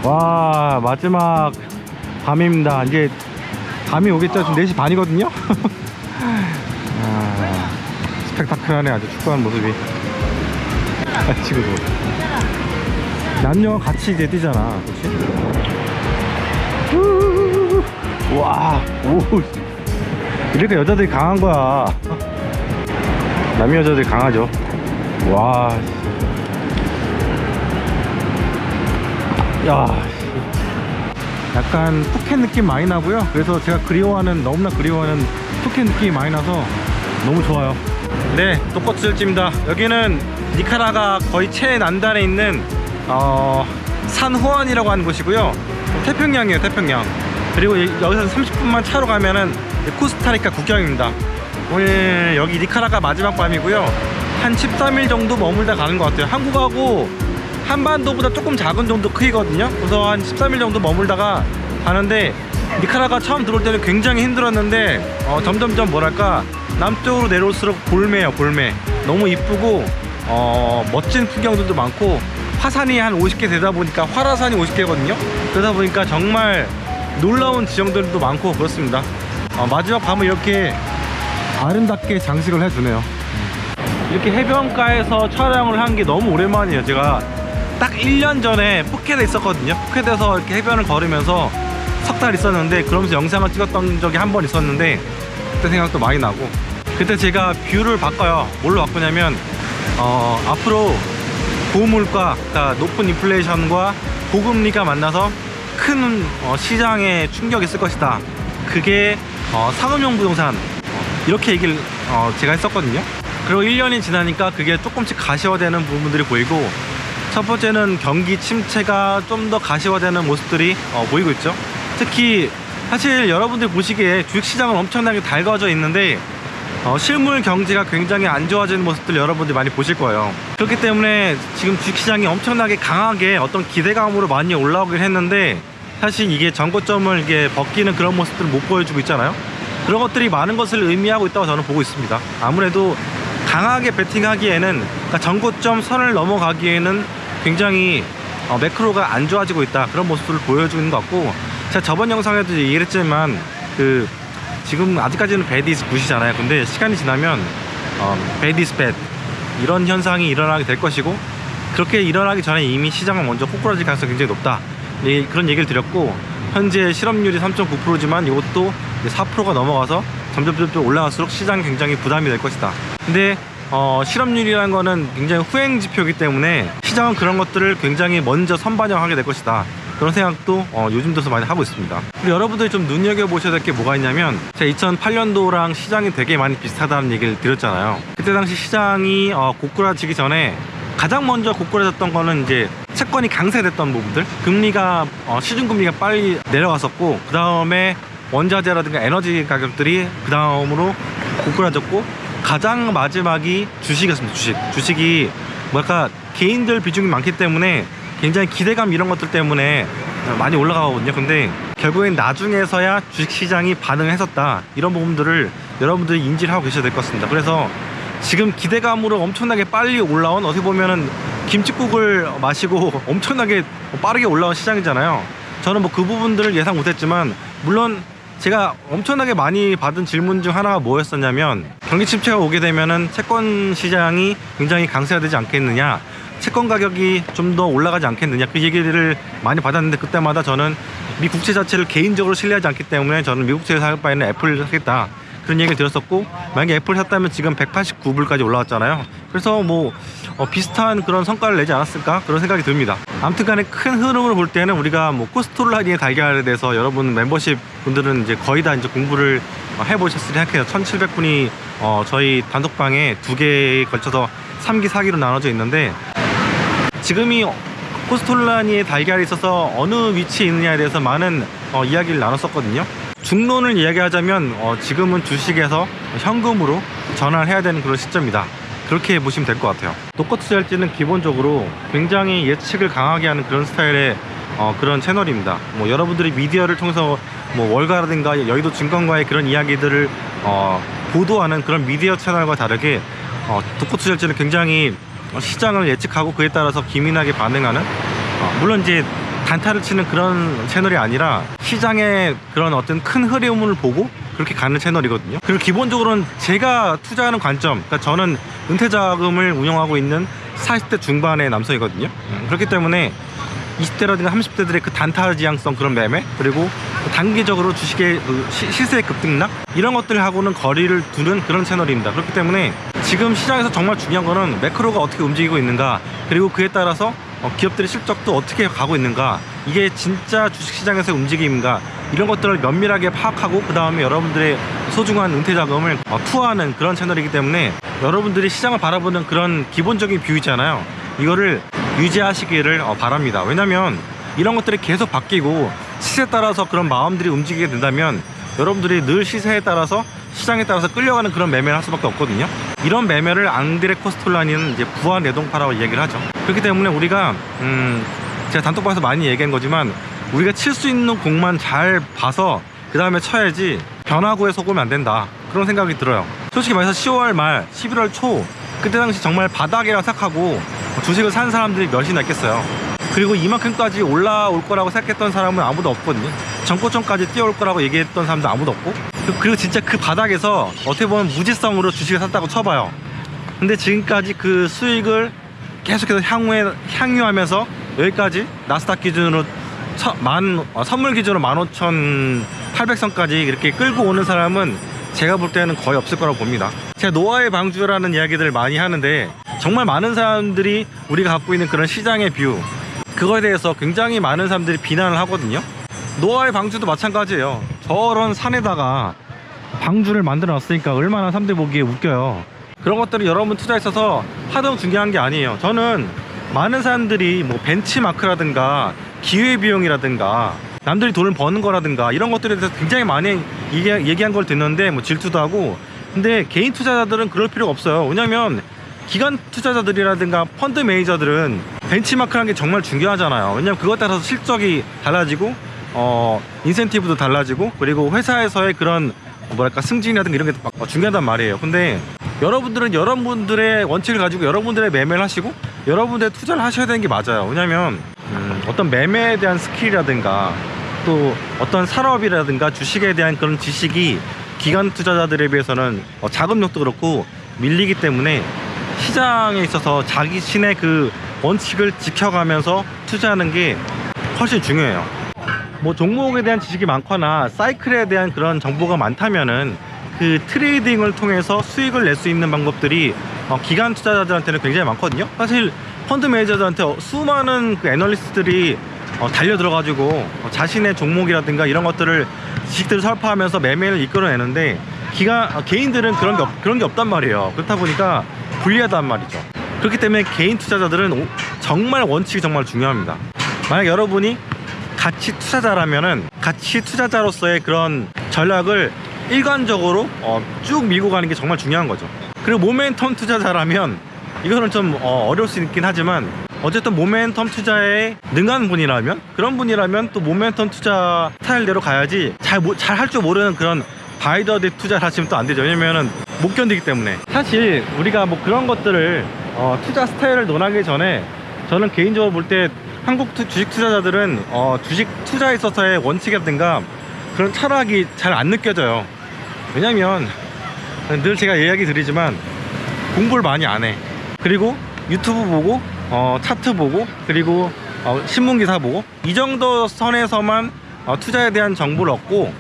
와, 마지막 밤입니다. 이제 밤이 오겠죠. 지금 4시 반이거든요. 아, 스펙타클하네. 아주 축구하는 모습이. 친구도 남녀 같이 이제 뛰잖아. 그렇지? 와, 오, 이렇게 여자들이 강한 거야. 남녀 여자들이 강하죠. 와, 야, 약간 푸켓 느낌 많이 나고요. 그래서 제가 너무나 그리워하는 푸켓 느낌이 많이 나서 너무 좋아요. 네, 독거츠절지입니다. 여기는 니카라가 거의 최남단에 있는 산후안이라고 하는 곳이고요. 태평양이에요, 태평양. 그리고 여기서 30분만 차로 가면은 코스타리카 국경입니다. 오늘 여기 니카라가 마지막 밤이고요. 한 13일 정도 머물다 가는 것 같아요. 한국하고 한반도보다 조금 작은 정도 크기거든요. 그래서 한 13일 정도 머물다가 가는데, 니카라가 처음 들어올 때는 굉장히 힘들었는데 점점점 뭐랄까 남쪽으로 내려올수록 볼매요, 볼매. 너무 이쁘고 멋진 풍경들도 많고, 화산이 한 50개 되다 보니까, 활화산이 50개거든요 그러다 보니까 정말 놀라운 지형들도 많고 그렇습니다. 마지막 밤을 이렇게 아름답게 장식을 해주네요. 이렇게 해변가에서 촬영을 한 게 너무 오랜만이에요. 제가 딱 1년 전에 푸켓에 있었거든요. 푸켓에서 이렇게 해변을 걸으면서 석 달 있었는데, 그러면서 영상을 찍었던 적이 한 번 있었는데, 그때 생각도 많이 나고. 그때 제가 뷰를 바꿔요. 뭘로 바꾸냐면 앞으로 고물가, 그러니까 높은 인플레이션과 고금리가 만나서 큰 시장에 충격이 있을 것이다. 그게 상업용 부동산, 이렇게 얘기를 제가 했었거든요. 그리고 1년이 지나니까 그게 조금씩 가시화되는 부분들이 보이고, 첫 번째는 경기 침체가 좀 더 가시화되는 모습들이 보이고 있죠. 특히 사실 여러분들 보시기에 주식시장은 엄청나게 달궈져 있는데 실물 경제가 굉장히 안 좋아지는 모습들 여러분들이 많이 보실 거예요. 그렇기 때문에 지금 주식시장이 엄청나게 강하게 어떤 기대감으로 많이 올라오긴 했는데, 사실 이게 전고점을 이게 벗기는 그런 모습들을 못 보여주고 있잖아요. 그런 것들이 많은 것을 의미하고 있다고 저는 보고 있습니다. 아무래도 강하게 베팅하기에는, 그러니까 전고점 선을 넘어가기에는 굉장히 매크로가 안 좋아지고 있다, 그런 모습을 보여주는 것 같고, 제가 저번 영상에도 얘기를 했지만 지금 아직까지는 bad is good이잖아요. 근데 시간이 지나면 bad is bad, 이런 현상이 일어나게 될 것이고, 그렇게 일어나기 전에 이미 시장은 먼저 꼬꾸라질 가능성이 굉장히 높다, 그런 얘기를 드렸고, 현재 실업률이 3.9%지만 이것도 4%가 넘어가서 점점 올라갈수록 시장이 굉장히 부담이 될 것이다. 근데 실업률이라는 거는 굉장히 후행 지표이기 때문에 시장은 그런 것들을 굉장히 먼저 선반영하게 될 것이다, 그런 생각도 요즘 들어서 많이 하고 있습니다. 그리고 여러분들이 좀 눈여겨보셔야 될 게 뭐가 있냐면, 제가 2008년도랑 시장이 되게 많이 비슷하다는 얘기를 드렸잖아요. 그때 당시 시장이 고꾸라지기 전에 가장 먼저 고꾸라졌던 거는 이제 채권이 강세됐던 부분들, 금리가 시중금리가 빨리 내려왔었고, 그 다음에 원자재라든가 에너지 가격들이 그 다음으로 고꾸라졌고, 가장 마지막이 주식이었습니다. 주식이 뭐랄까 개인들 비중이 많기 때문에 굉장히 기대감 이런 것들 때문에 많이 올라가거든요. 근데 결국엔 나중에서야 주식시장이 반응을 했었다, 이런 부분들을 여러분들이 인지를 하고 계셔야 될 것 같습니다. 그래서 지금 기대감으로 엄청나게 빨리 올라온, 어떻게 보면은 김칫국을 마시고 엄청나게 빠르게 올라온 시장이잖아요. 저는 뭐 그 부분들을 예상 못했지만, 물론 제가 엄청나게 많이 받은 질문 중 하나가 뭐였었냐면, 경기 침체가 오게 되면은 채권 시장이 굉장히 강세가 되지 않겠느냐, 채권 가격이 좀 더 올라가지 않겠느냐, 그 얘기를 많이 받았는데, 그때마다 저는 미 국채 자체를 개인적으로 신뢰하지 않기 때문에 저는 미국 국채를 살 바에는 애플을 사겠다, 그런 얘기를 드렸었고, 만약에 애플을 샀다면 지금 189불까지 올라왔잖아요. 그래서 뭐 비슷한 그런 성과를 내지 않았을까, 그런 생각이 듭니다. 아무튼 간에 큰 흐름으로 볼 때는 우리가 뭐 코스톨라니의 달걀에 대해서 여러분 멤버십 분들은 이제 거의 다 이제 공부를 해보셨으리 생각해요. 1700분이 저희 단톡방에 2개에 걸쳐서 3기 4기로 나눠져 있는데, 지금이 코스톨라니의 달걀이 있어서 어느 위치에 있느냐에 대해서 많은 이야기를 나눴었거든요. 중론을 이야기하자면 지금은 주식에서 현금으로 전환을 해야 되는 그런 시점이다, 그렇게 보시면 될 것 같아요. 독거투자할지는 기본적으로 굉장히 예측을 강하게 하는 그런 스타일의 그런 채널입니다. 뭐 여러분들이 미디어를 통해서 뭐 월가라든가 여의도 증권가의 그런 이야기들을 보도하는 그런 미디어 채널과 다르게 독거투자할지는 굉장히 시장을 예측하고 그에 따라서 기민하게 반응하는, 물론 이제 단타를 치는 그런 채널이 아니라 시장의 그런 어떤 큰 흐름을 보고 그렇게 가는 채널이거든요. 그리고 기본적으로는 제가 투자하는 관점, 그러니까 저는 은퇴자금을 운영하고 있는 40대 중반의 남성이거든요. 그렇기 때문에 20대라든가 30대들의 그 단타 지향성 그런 매매, 그리고 단기적으로 주식의 시세 급등락 이런 것들하고는 거리를 두는 그런 채널입니다. 그렇기 때문에 지금 시장에서 정말 중요한 거는 매크로가 어떻게 움직이고 있는가, 그리고 그에 따라서 기업들의 실적도 어떻게 가고 있는가, 이게 진짜 주식시장에서의 움직임인가, 이런 것들을 면밀하게 파악하고 그 다음에 여러분들의 소중한 은퇴자금을 투하하는 그런 채널이기 때문에 여러분들이 시장을 바라보는 그런 기본적인 뷰 있잖아요, 이거를 유지하시기를 바랍니다. 왜냐면 이런 것들이 계속 바뀌고 시세에 따라서 그런 마음들이 움직이게 된다면 여러분들이 늘 시세에 따라서 시장에 따라서 끌려가는 그런 매매를 할 수밖에 없거든요. 이런 매매를 앙드레 코스톨라니는 이제 부한 내동파라고 얘기를 하죠. 그렇기 때문에 우리가 제가 단톡방에서 많이 얘기한 거지만 우리가 칠 수 있는 공만 잘 봐서 그 다음에 쳐야지 변화구에 속으면 안 된다, 그런 생각이 들어요. 솔직히 말해서 10월 말 11월 초 그때 당시 정말 바닥이라고 생각하고 주식을 산 사람들이 몇이나 있겠어요. 그리고 이만큼까지 올라올 거라고 생각했던 사람은 아무도 없거든요. 전고점까지 뛰어올 거라고 얘기했던 사람도 아무도 없고, 그리고 진짜 그 바닥에서 어떻게 보면 무지성으로 주식을 샀다고 쳐봐요. 근데 지금까지 그 수익을 계속해서 향유하면서 여기까지 나스닥 기준으로 선물 기준으로 15,800선까지 이렇게 끌고 오는 사람은 제가 볼 때는 거의 없을 거라고 봅니다. 제가 노아의 방주라는 이야기들을 많이 하는데 정말 많은 사람들이 우리가 갖고 있는 그런 시장의 뷰, 그거에 대해서 굉장히 많은 사람들이 비난을 하거든요. 노아의 방주도 마찬가지예요. 저런 산에다가 방주를 만들어 놨으니까 얼마나 사람들이 보기에 웃겨요. 그런 것들이 여러분 투자에 있어서 하도 중요한 게 아니에요. 저는 많은 사람들이 뭐 벤치마크라든가 기회비용이라든가 남들이 돈을 버는 거라든가 이런 것들에 대해서 굉장히 많이 얘기한 걸 듣는데 뭐 질투도 하고, 근데 개인 투자자들은 그럴 필요가 없어요. 왜냐면 기관 투자자들이라든가 펀드 매니저들은 벤치마크라는 게 정말 중요하잖아요. 왜냐면 그것 따라서 실적이 달라지고 인센티브도 달라지고, 그리고 회사에서의 그런 뭐랄까 승진이라든가 이런 게 중요하단 말이에요. 근데 여러분들은 여러분들의 원칙을 가지고 여러분들의 매매를 하시고 여러분들의 투자를 하셔야 되는 게 맞아요. 왜냐면 어떤 매매에 대한 스킬이라든가 또 어떤 산업이라든가 주식에 대한 그런 지식이 기관 투자자들에 비해서는 자금력도 그렇고 밀리기 때문에 시장에 있어서 자신의 그 원칙을 지켜가면서 투자하는 게 훨씬 중요해요. 뭐 종목에 대한 지식이 많거나 사이클에 대한 그런 정보가 많다면은 그 트레이딩을 통해서 수익을 낼 수 있는 방법들이 기관 투자자들한테는 굉장히 많거든요. 사실 펀드 매니저들한테 수많은 그 애널리스트들이 달려 들어가지고 자신의 종목이라든가 이런 것들을 지식들을 설파하면서 매매를 이끌어내는데 개인들은 그런 게 없단 말이에요. 그렇다 보니까 불리하단 말이죠. 그렇기 때문에 개인 투자자들은 정말 원칙이 정말 중요합니다. 만약 여러분이 가치 투자자라면은 가치 투자자로서의 그런 전략을 일관적으로 쭉 밀고 가는 게 정말 중요한 거죠. 그리고 모멘텀 투자자라면 이거는 좀 어려울 수 있긴 하지만 어쨌든 모멘텀 투자에 능한 분이라면, 그런 분이라면 또 모멘텀 투자 스타일대로 가야지 잘 할 줄 모르는 그런 바이더데 투자를 하시면 또 안 되죠. 왜냐면은 못 견디기 때문에. 사실 우리가 뭐 그런 것들을 투자 스타일을 논하기 전에 저는 개인적으로 볼 때 한국 주식 투자자들은 주식 투자에 있어서의 원칙이라든가 그런 철학이 잘 안 느껴져요. 왜냐면 늘 제가 이야기 드리지만 공부를 많이 안 해. 그리고 유튜브 보고 차트 보고 그리고 신문기사 보고 이 정도 선에서만 투자에 대한 정보를 얻고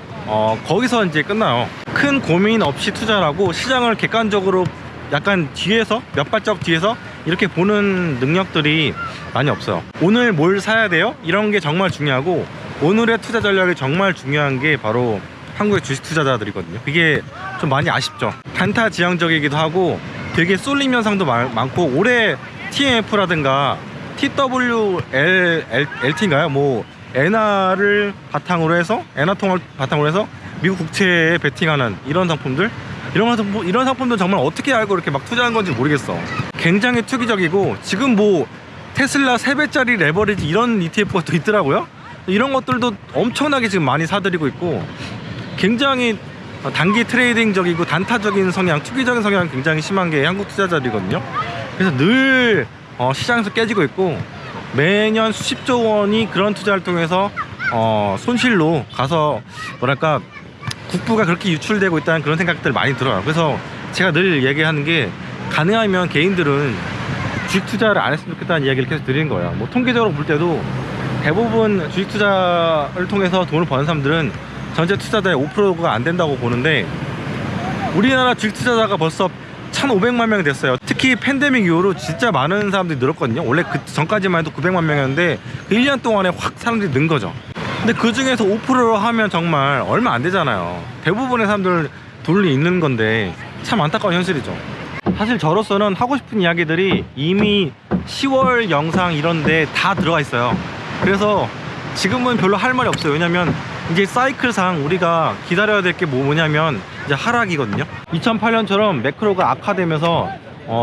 거기서 이제 끝나요. 큰 고민 없이 투자라고 시장을 객관적으로 약간 뒤에서 몇 발짝 뒤에서 이렇게 보는 능력들이 많이 없어요. 오늘 뭘 사야 돼요? 이런 게 정말 중요하고 오늘의 투자 전략이 정말 중요한 게 바로 한국의 주식 투자자들이거든요. 그게 좀 많이 아쉽죠. 단타 지향적이기도 하고 되게 쏠림 현상도 많고, 올해 TMF라든가 TWLT인가요? 뭐 엔화를 바탕으로 해서 엔화통을 바탕으로 해서 미국 국채에 베팅하는 이런 상품들, 이런 상품들 정말 어떻게 알고 이렇게 막 투자한 건지 모르겠어. 굉장히 투기적이고, 지금 뭐 테슬라 3배짜리 레버리지 이런 ETF가 또 있더라고요. 이런 것들도 엄청나게 지금 많이 사들이고 있고, 굉장히 단기 트레이딩적이고 단타적인 성향, 투기적인 성향이 굉장히 심한 게 한국 투자자들이거든요. 그래서 늘 시장에서 깨지고 있고 매년 수십조 원이 그런 투자를 통해서 손실로 가서 뭐랄까 국부가 그렇게 유출되고 있다는 그런 생각들 많이 들어요. 그래서 제가 늘 얘기하는 게 가능하면 개인들은 주식 투자를 안 했으면 좋겠다는 이야기를 계속 드리는 거예요. 뭐 통계적으로 볼 때도 대부분 주식 투자를 통해서 돈을 버는 사람들은 전체 투자자의 5%가 안 된다고 보는데, 우리나라 주식 투자자가 벌써 1,500만 명 됐어요. 특히 팬데믹 이후로 진짜 많은 사람들이 늘었거든요. 원래 그 전까지만 해도 900만 명이었는데 그 1년 동안에 확 사람들이 는 거죠. 근데 그 중에서 5%로 하면 정말 얼마 안 되잖아요. 대부분의 사람들 돈이 있는 건데 참 안타까운 현실이죠. 사실 저로서는 하고 싶은 이야기들이 이미 10월 영상 이런데 다 들어가 있어요. 그래서 지금은 별로 할 말이 없어요. 왜냐면 이제 사이클상 우리가 기다려야 될 게 뭐냐면 이제 하락이거든요. 2008년처럼 매크로가 악화되면서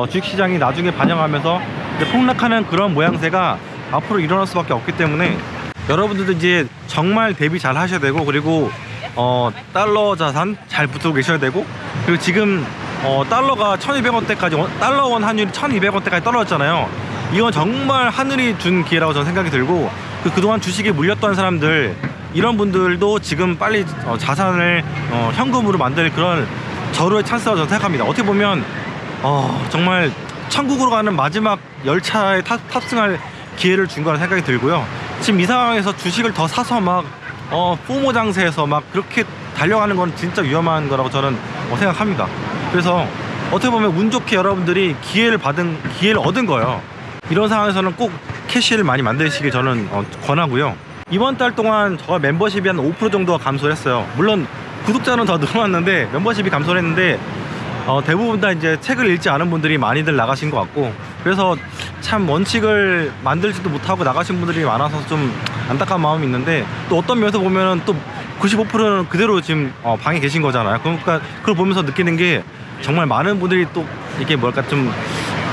주식시장이 나중에 반영하면서 이제 폭락하는 그런 모양새가 앞으로 일어날 수밖에 없기 때문에 여러분들도 이제 정말 대비 잘 하셔야 되고, 그리고 달러 자산 잘 붙들고 계셔야 되고, 그리고 지금 달러가 1200원대까지, 달러 원 환율이 1200원대까지 떨어졌잖아요. 이건 정말 하늘이 준 기회라고 저는 생각이 들고, 그동안 주식에 물렸던 사람들, 이런 분들도 지금 빨리 자산을 현금으로 만들 그런 절호의 찬스라고 저는 생각합니다. 어떻게 보면 정말 천국으로 가는 마지막 열차에 탑승할 기회를 준 거라는 생각이 들고요. 지금 이 상황에서 주식을 더 사서 막 포모 장세에서 막 그렇게 달려가는 건 진짜 위험한 거라고 저는 생각합니다. 그래서 어떻게 보면 운 좋게 여러분들이 기회를 얻은 거예요. 이런 상황에서는 꼭 캐시를 많이 만드시길 저는 권하고요. 이번 달 동안 저 멤버십이 한 5% 정도가 감소했어요. 물론 구독자는 더 늘어났는데 멤버십이 감소를 했는데 대부분 다 이제 책을 읽지 않은 분들이 많이들 나가신 것 같고, 그래서 참 원칙을 만들지도 못하고 나가신 분들이 많아서 좀 안타까운 마음이 있는데, 또 어떤 면에서 보면은 또 95%는 그대로 지금 방에 계신 거잖아요. 그러니까 그걸 보면서 느끼는 게 정말 많은 분들이 또 이게 뭐랄까 좀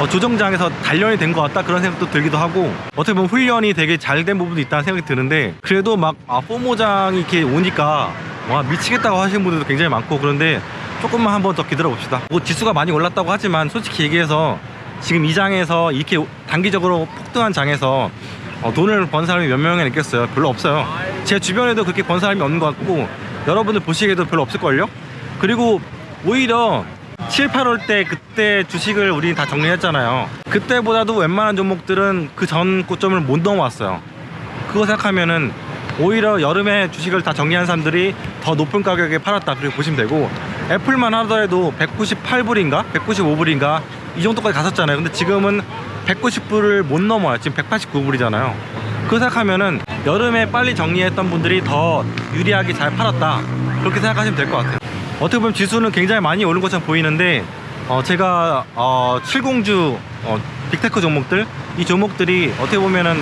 조정장에서 단련이 된 것 같다, 그런 생각도 들기도 하고, 어떻게 보면 훈련이 되게 잘 된 부분도 있다는 생각이 드는데, 그래도 막 포모장이 이렇게 오니까 와 미치겠다고 하시는 분들도 굉장히 많고, 그런데 조금만 한번 더 기다려 봅시다. 뭐 지수가 많이 올랐다고 하지만 솔직히 얘기해서 지금 이 장에서 이렇게 단기적으로 폭등한 장에서 돈을 번 사람이 몇 명이나 있겠어요? 별로 없어요. 제 주변에도 그렇게 번 사람이 없는 것 같고, 여러분들 보시기에도 별로 없을걸요? 그리고 오히려 7, 8월 때 그때 주식을 우리 다 정리했잖아요. 그때보다도 웬만한 종목들은 그 전 고점을 못 넘어왔어요. 그거 생각하면은 오히려 여름에 주식을 다 정리한 사람들이 더 높은 가격에 팔았다, 그렇게 보시면 되고, 애플만 하더라도 198불인가 195불인가 이 정도까지 갔었잖아요. 근데 지금은 190불을 못 넘어요. 지금 189불이잖아요. 그거 생각하면은 여름에 빨리 정리했던 분들이 더 유리하게 잘 팔았다, 그렇게 생각하시면 될 것 같아요. 어떻게 보면 지수는 굉장히 많이 오른 것처럼 보이는데, 제가 70주 빅테크 종목들, 이 종목들이 어떻게 보면은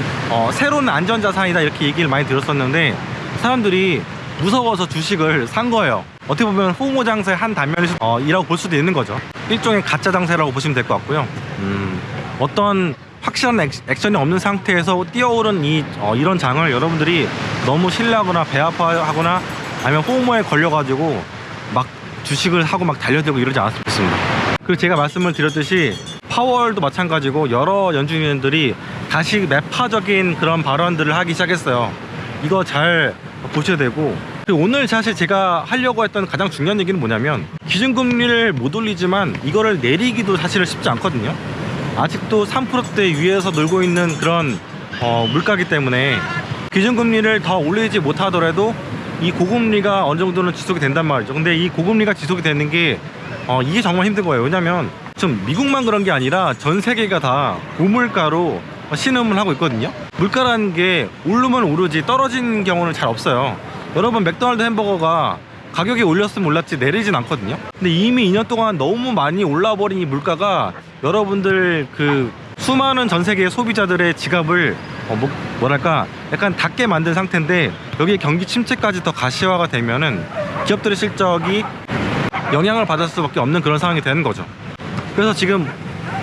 새로운 안전자산이다 이렇게 얘기를 많이 들었었는데, 사람들이 무서워서 주식을 산 거예요. 어떻게 보면 호모 장세의 한 단면이라고 볼 수도 있는 거죠. 일종의 가짜 장세라고 보시면 될 것 같고요. 어떤 확실한 액션이 없는 상태에서 뛰어오른 이런 장을 여러분들이 너무 신뢰하거나 배아파하거나 아니면 호모에 걸려가지고 막 주식을 하고 막 달려들고 이러지 않았으면 좋겠습니다. 그리고 제가 말씀을 드렸듯이 파월도 마찬가지고 여러 연준위원들이 다시 매파적인 그런 발언들을 하기 시작했어요. 이거 잘 보셔야 되고, 그리고 오늘 사실 제가 하려고 했던 가장 중요한 얘기는 뭐냐면, 기준금리를 못 올리지만 이거를 내리기도 사실은 쉽지 않거든요. 아직도 3%대 위에서 놀고 있는 그런 물가기 때문에 기준금리를 더 올리지 못하더라도 이 고금리가 어느 정도는 지속이 된단 말이죠. 근데 이 고금리가 지속이 되는 게 이게 정말 힘든 거예요. 왜냐면 좀 미국만 그런 게 아니라 전 세계가 다 고물가로 신음을 하고 있거든요. 물가라는 게 오르면 오르지 떨어지는 경우는 잘 없어요. 여러분 맥도날드 햄버거가 가격이 올렸으면 올랐지 내리진 않거든요. 근데 이미 2년 동안 너무 많이 올라버린 이 물가가 여러분들 그 수많은 전 세계 소비자들의 지갑을 뭐랄까 약간 닫게 만든 상태인데, 여기에 경기 침체까지 더 가시화가 되면은 기업들의 실적이 영향을 받을 수밖에 없는 그런 상황이 되는 거죠. 그래서 지금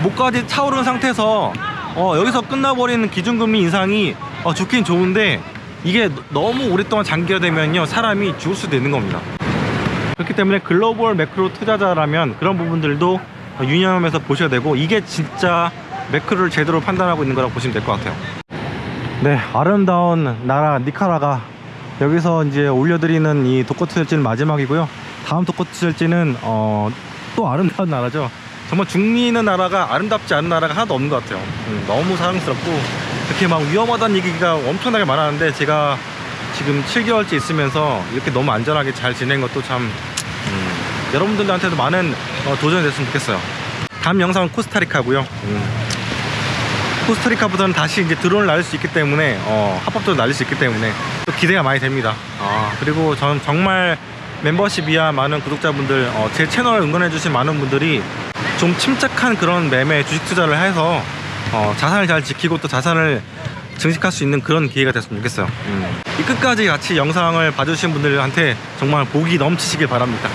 목까지 차오른 상태에서 여기서 끝나버리는 기준금리 인상이 좋긴 좋은데, 이게 너무 오랫동안 장기화되면요 사람이 죽을 수도 있는 겁니다. 그렇기 때문에 글로벌 매크로 투자자라면 그런 부분들도 유념하면서 보셔야 되고, 이게 진짜 매크로를 제대로 판단하고 있는 거라고 보시면 될 것 같아요. 네, 아름다운 나라 니카라가, 여기서 이제 올려드리는 이 독거트 절지는 마지막이고요. 다음 독거트 절지는 또 아름다운 나라죠. 정말 중미 있는 나라가 아름답지 않은 나라가 하나도 없는 것 같아요. 너무 사랑스럽고 그렇게 막 위험하다는 얘기가 엄청나게 많았는데, 제가 지금 7개월째 있으면서 이렇게 너무 안전하게 잘 지낸 것도 참 여러분들한테도 많은 도전이 됐으면 좋겠어요. 다음 영상은 코스타리카고요. 코스타리카보다는 다시 이제 드론을 날릴 수 있기 때문에, 합법적으로 날릴 수 있기 때문에 또 기대가 많이 됩니다. 그리고 저는 정말 멤버십 이하 많은 구독자분들, 제 채널을 응원해주신 많은 분들이 좀 침착한 그런 매매 주식 투자를 해서 자산을 잘 지키고 또 자산을 증식할 수 있는 그런 기회가 됐으면 좋겠어요. 이 끝까지 같이 영상을 봐주신 분들한테 정말 복이 넘치시길 바랍니다.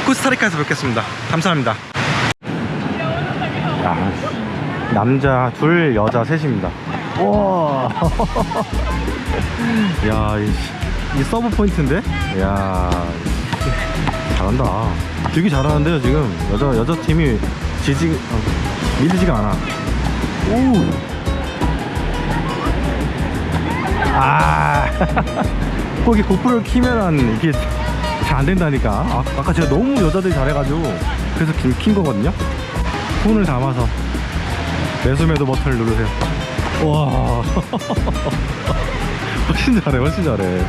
코스타리카에서 뵙겠습니다. 감사합니다. 야, 남자 둘, 여자 셋입니다. 와, 야, 이 서브 포인트인데? 야, 잘한다. 되게 잘하는데요, 지금. 여자 팀이 밀리지가 않아. 오! 거기 고프로를 키면은 이게 잘 안 된다니까. 아까 제가 너무 여자들이 잘해가지고 그래서 킨 거거든요. 손을 담아서 매수매도 버튼을 누르세요. 와, 훨씬 잘해, 훨씬 잘해.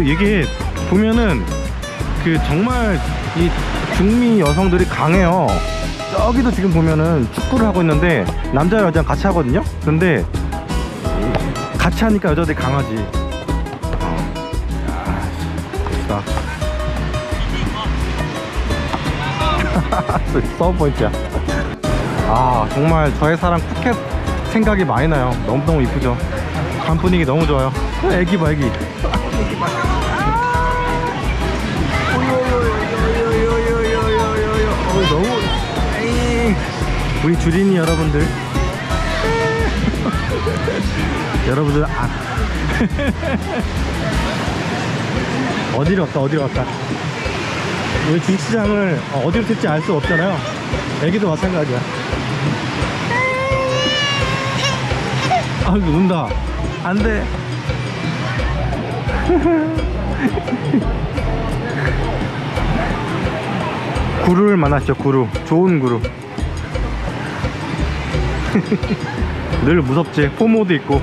이게 보면은 정말 이 중미 여성들이 강해요. 저기도 지금 보면은 축구를 하고 있는데 남자 여자랑 같이 하거든요. 근데 같이 하니까 여자들이 강하지. 봅시다. 서브 포인트야. 정말 저의 사랑 푸켓 생각이 많이 나요. 너무너무 이쁘죠. 간 분위기 너무 좋아요. 애기 봐, 애기. 너무 우리 주린이 여러분들. 여러분들 어디로 갈까? 우리 주식시장을 어디로 튈지 알 수 없잖아요. 애기도 마찬가지야. 이거 운다. 안돼. 구루를 만났죠. 구루, 좋은 구루. 늘 무섭지. 포모도 있고.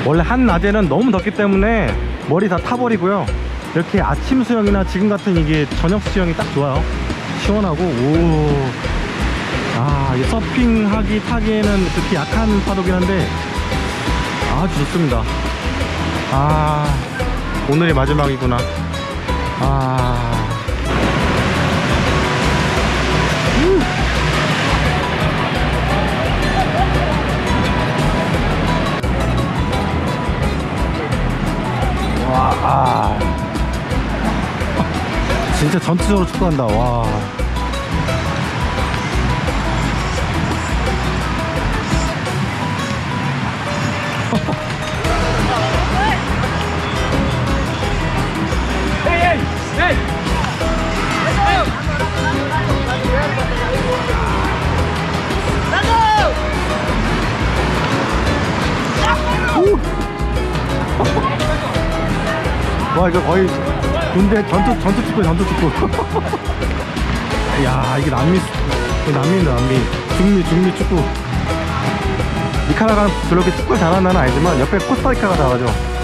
원래 한낮에는 너무 덥기 때문에 머리 다 타버리고요. 이렇게 아침 수영이나 지금 같은 이게 저녁 수영이 딱 좋아요. 시원하고. 이 서핑하기에는 그렇게 약한 파도긴 한데 아주 좋습니다. 오늘이 마지막이구나. 진짜 전투적으로 축구한다. 와. 와, 이거 거의 군대 전투 축구. 야, 이게 남미입니다. 중미 축구. 니카라가는 그렇게 축구 잘하는 나라는 아니지만 옆에 코스타리카가 나가죠.